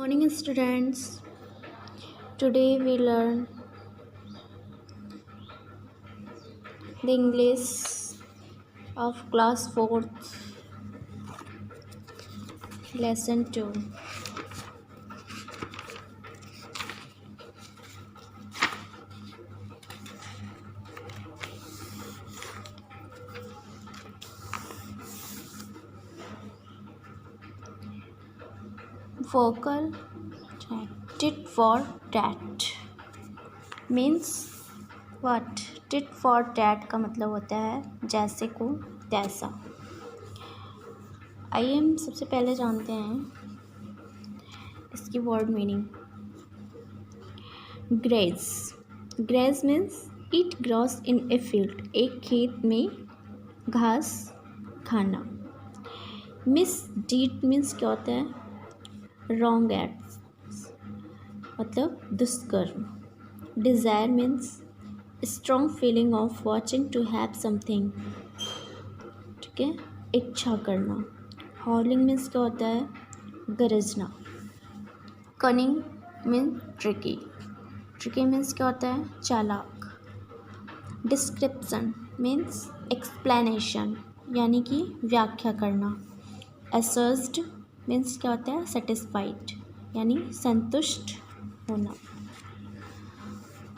morning, students. Today we learn the English of class 4th, lesson 2. Vocal tit for tat means what? Tit for tat का मतलब होता है जैसे को तैसा। आइए हम सबसे पहले जानते हैं इसकी word meaning. Graze graze means eat grass in a field, एक खेत में घास खाना। मिस डीड मीन्स क्या होता है? रॉन्ग एक्ट्स मतलब दुष्कर्म। Desire means strong feeling of wanting to have something, ठीक है, इच्छा करना। हॉलिंग मीन्स क्या होता है? गरजना। Cunning means tricky, tricky means क्या होता है? चालाक। डिस्क्रिप्शन मीन्स एक्सप्लेनेशन यानी कि व्याख्या करना। असर्स्ड मीन्स क्या होता है? सेटिस्फाइड यानी संतुष्ट होना।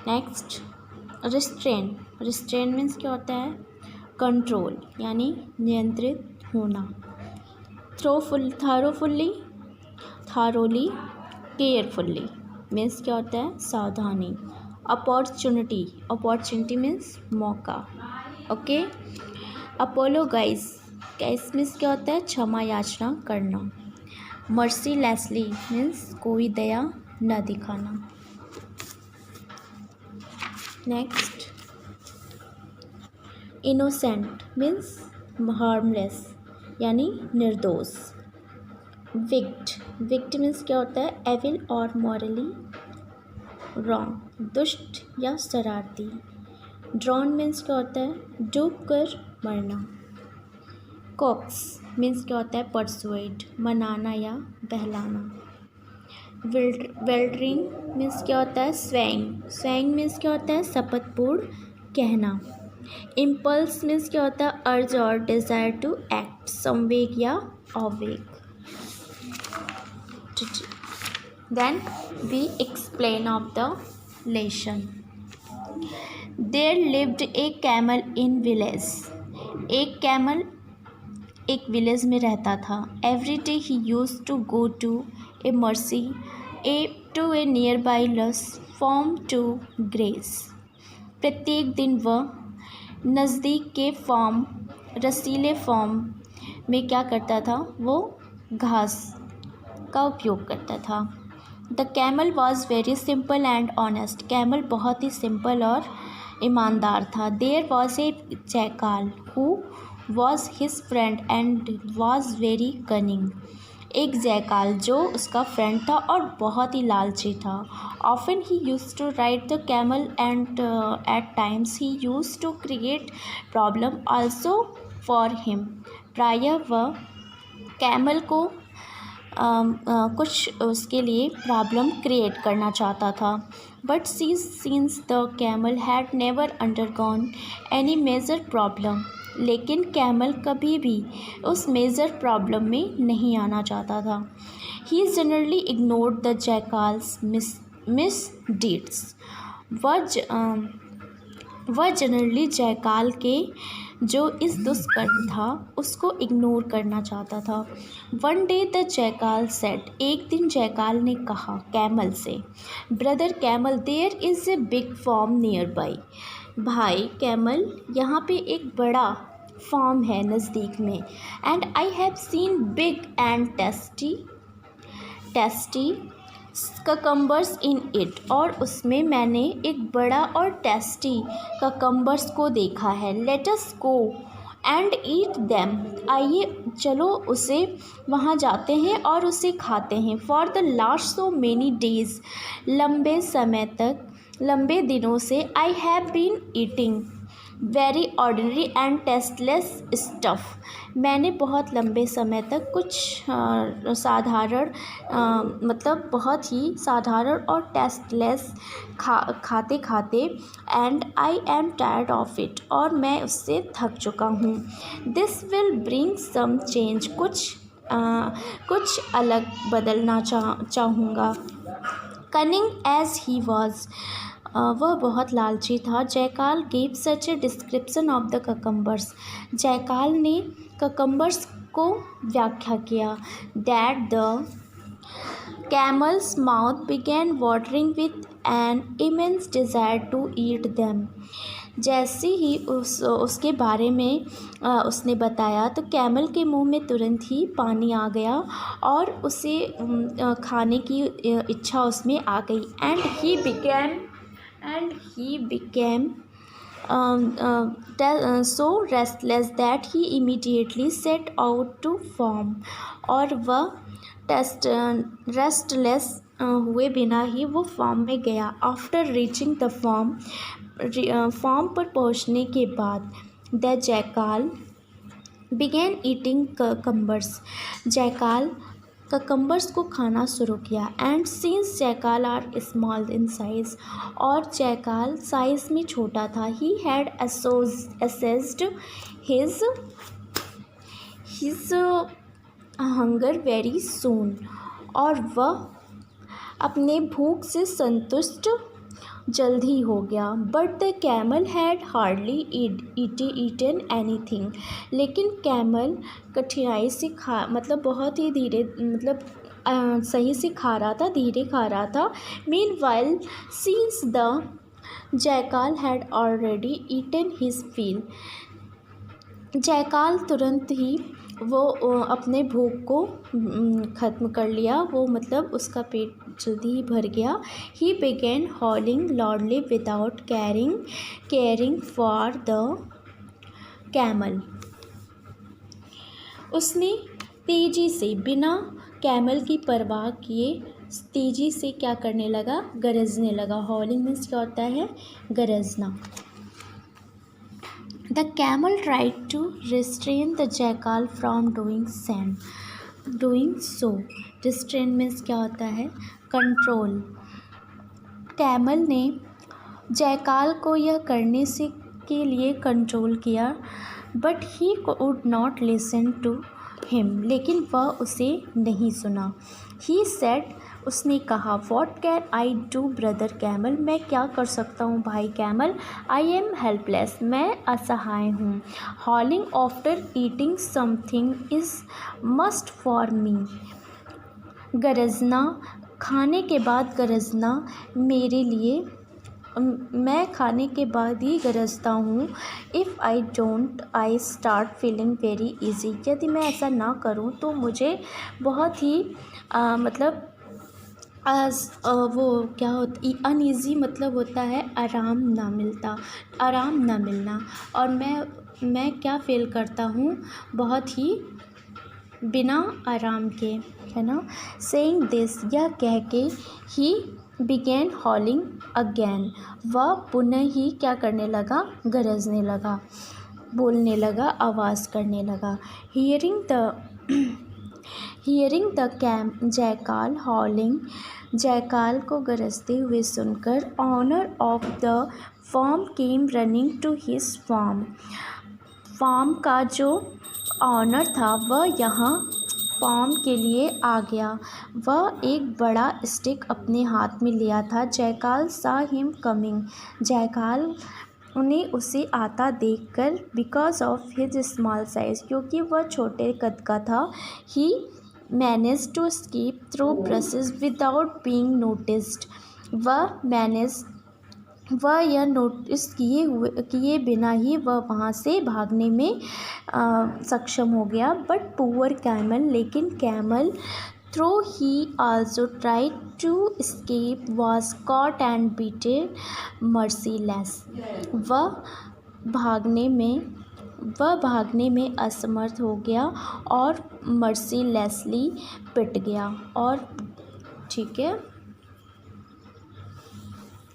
नेक्स्ट रिस्ट्रेन, रिस्ट्रेन मीन्स क्या होता है? कंट्रोल यानी नियंत्रित होना। थारोफुली, थारोली, केयरफुली मीन्स क्या होता है? सावधानी। अपॉर्चुनिटी, अपॉर्चुनिटी मीन्स मौका। ओके। अपोलोगाइज, गाइज मीन्स क्या होता है? क्षमा याचना करना। मर्सीलेसली मीन्स कोई दया न दिखाना। नेक्स्ट इनोसेंट मीन्स हार्मलेस यानी निर्दोष। विक्ट, विक्ट मीन्स क्या होता है? एविल और मॉरली रॉन्ग, दुष्ट या शरारती। ड्रॉन मीन्स क्या होता है? डूब कर मरना। कॉक्स मीन्स क्या होता है? परसुएड, मनाना या बहलाना। वेल्ड्रिंग मीन्स क्या होता है? स्वैंग, स्वैंग मीन्स क्या होता है? शपथपूर्ण कहना। इम्पल्स मीन्स क्या होता है? अर्ज और डिज़ायर टू एक्ट, संवेग या आवेग। Then we explain of the lesson. There lived a camel in village, एक कैमल एक विलेज में रहता था। Every day he used to go to a mercy to a nearby lush farm to graze, प्रत्येक दिन वह नज़दीक के फॉर्म, रसीले फॉर्म में क्या करता था? वो घास का उपयोग करता था। The camel was very simple and honest, camel बहुत ही सिंपल और ईमानदार था। There was a jackal who was his friend and was very cunning, एक जैकाल जो उसका फ्रेंड था और बहुत ही लालची था। Often he used to ride the camel and at times he used to create problem also for him, प्रायः वह कैमल को कुछ उसके लिए प्रॉब्लम क्रिएट करना चाहता था। But since the camel had never undergone any major problem, लेकिन कैमल कभी भी उस मेजर प्रॉब्लम में नहीं आना चाहता था। ही जनरली इग्नोर्ड द जैकाल्स मिसडीड्स, वह जनरली जैकाल के जो इस दुष्कर्म था उसको इग्नोर करना चाहता था। One day the jackal said, एक दिन जैकाल ने कहा कैमल से, brother camel there is a big farm nearby, भाई कैमल यहाँ पे एक बड़ा फॉर्म है नज़दीक में। And I have seen big and tasty cucumbers in it, और उसमें मैंने एक बड़ा और टेस्टी ककम्बर्स को देखा है। Let us go and eat them, आइए चलो उसे वहाँ जाते हैं और उसे खाते हैं। For the last so many days, लंबे समय तक, लंबे दिनों से, I have been eating, very ordinary and tasteless stuff. मैंने बहुत लंबे समय तक कुछ साधारण मतलब बहुत ही साधारण और टेस्टलेस खाते खाते and I am tired of it, और मैं उससे थक चुका हूँ। This will bring some change, कुछ अलग बदलना चाहूँगा। कनिंग एज ही वॉज, वह बहुत लालची था। Jackal gave such a description of the cucumbers, jackal ने ककम्बर्स को व्याख्या किया। That the camel's mouth began watering with an immense desire to eat them। जैसे ही उसके बारे में उसने बताया तो कैमल के मुंह में तुरंत ही पानी आ गया और उसे खाने की इच्छा उसमें आ गई। And he became so restless that he immediately set out to farm, और वह रेस्टलेस हुए बिना ही वो फार्म में गया। आफ्टर रीचिंग द फार्म पर पहुंचने के बाद the jackal began eating cucumbers, jackal cucumbers को खाना शुरू किया। And since jackal are small in size, और जैकाल साइज में छोटा था, he had assessed his hunger very soon, और वह अपने भूख से संतुष्ट जल्द ही हो गया। But the camel had hardly eaten anything, लेकिन कैमल कठिनाई से मतलब बहुत ही धीरे सही से खा रहा था, धीरे खा रहा था। Meanwhile since the jackal had already eaten his fill, jackal तुरंत ही वो अपने भूख को ख़त्म कर लिया, वो मतलब उसका पेट जल्दी ही भर गया। ही begin हॉलिंग loudly without caring for the camel, उसने तेज़ी से बिना कैमल की परवाह किए तेज़ी से क्या करने लगा, गरजने लगा। हॉलिंग मीन्स क्या होता है, गरजना। The camel tried to restrain the jackal from doing so। Restrain means क्या होता है, कंट्रोल। कैमल ने जैकाल को यह करने के लिए कंट्रोल किया, but he would not listen to him, लेकिन वह उसे नहीं सुना। ही सेड, उसने कहा, what can I do brother camel, मैं क्या कर सकता हूँ भाई कैमल। आई एम हेल्पलेस, मैं असहाय हूँ। हॉलिंग after eating something is must for me, गरजना, खाने के बाद गरजना मेरे लिए, मैं खाने के बाद ही गरजता हूँ। If I don't I start feeling very easy, यदि मैं ऐसा ना करूँ तो मुझे बहुत ही मतलब वो क्या होता, अनईज़ी मतलब होता है आराम ना मिलना, और मैं क्या फील करता हूँ, बहुत ही बिना आराम के, है ना। सेइंग दिस, यह कह के ही बिगेन हॉलिंग अगेन, वह पुनः ही क्या करने लगा, गरजने लगा, बोलने लगा, आवाज़ करने लगा। Hearing the jackal howling, jackal को गरजते हुए सुनकर owner of the farm came running to his farm का जो ऑनर था वह यहाँ फार्म के लिए आ गया। वह एक बड़ा स्टिक अपने हाथ में लिया था। जैकाल सा हिम कमिंग, जैकाल ने उसे आता देखकर, because of his small size, क्योंकि वह छोटे कद का था, he manage to escape through brushes without being noticed, वह यह नोटिस किए बिना ही वह वहाँ से भागने में सक्षम हो गया। बट पुअर कैमल, लेकिन camel, though he also tried to escape was caught and beaten merciless, वह भागने में असमर्थ हो गया और मर्सीलेसली पिट गया। और ठीक है,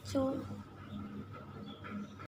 सो